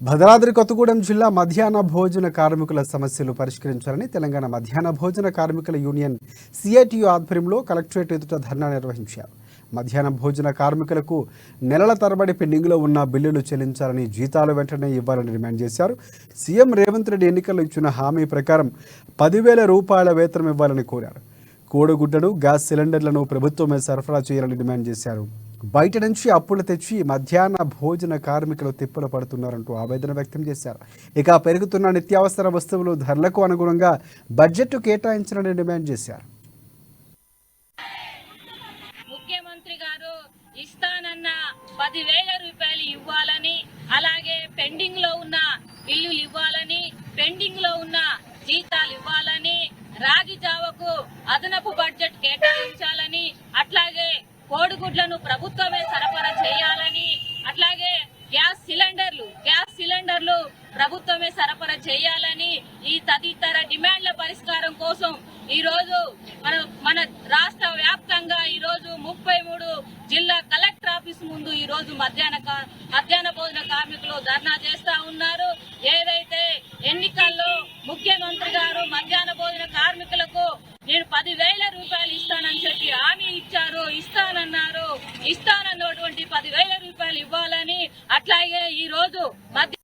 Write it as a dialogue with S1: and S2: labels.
S1: భద్రాద్రి కొత్తగూడెం జిల్లా మధ్యాహ్న భోజన కార్మికుల సమస్యలు పరిష్కరించాలని తెలంగాణ మధ్యాహ్న భోజన కార్మికుల యూనియన్ సిఐటియు ఆధ్వర్యంలో కలెక్టరేట్ ఎదుట ధర్నా నిర్వహించారు. మధ్యాహ్న భోజన కార్మికులకు నెలల తరబడి పెండింగ్లో ఉన్న బిల్లులు చెల్లించాలని, జీతాలు వెంటనే ఇవ్వాలని డిమాండ్ చేశారు. సీఎం రేవంత్ రెడ్డి ఎన్నికల్లో ఇచ్చిన హామీ ప్రకారం 10,000 రూపాయల వేతనం ఇవ్వాలని కోరారు. కోడిగుడ్డను, గ్యాస్ సిలిండర్లను ప్రభుత్వమే సరఫరా చేయాలని డిమాండ్ చేశారు. బయట నుంచి అప్పులు తెచ్చి మధ్యాహ్న భోజన కార్మికులు తిప్పలు పడుతున్నారంటూ ఆవేదన వ్యక్తం చేశారు. ఇక పెరుగుతున్న నిత్యావసర వస్తువులు ధరలకు అనుగుణంగా బడ్జెట్ కేటాయించాలని డిమాండ్ చేశారు.
S2: ముఖ్యమంత్రి గారు ఇస్తానన్న 10,000 రూపాయలు ఇవ్వాలని, అలాగే పెండింగ్ లో ఉన్న బిల్లులు ఇవ్వాలని, పెండింగ్ లో ఉన్న జీతాలు ఇవ్వాలని, రాగి జావకు అదనపు బడ్జెట్ కేటాయించాలని, అట్లాగే కోడిగుడ్లను ప్రభుత్వమే సరఫరా చేయాలని, అట్లాగే గ్యాస్ సిలిండర్లు ప్రభుత్వమే సరఫరా చేయాలని, ఈ తదితర డిమాండ్ల పరిష్కారం కోసం ఈ రోజు మన రాష్ట్ర వ్యాప్తంగా ఈ రోజు 33 జిల్లా కలెక్టర్ ఆఫీస్ ముందు ఈ రోజు మధ్యాహ్న భోజన కార్మికులు ధర్నా చేస్తా ఉన్నారు. ఏదైతే ఎన్నికల్లో ముఖ్యమంత్రి గారు మధ్యాహ్న భోజన కార్మికులకు నేను 10,000 రూపాయలు ఇస్తానని చెప్పి హామీ ఇచ్చారు, ఇస్తానన్నటువంటి 10,000 రూపాయలు ఇవ్వాలని, అట్లాగే ఈ రోజు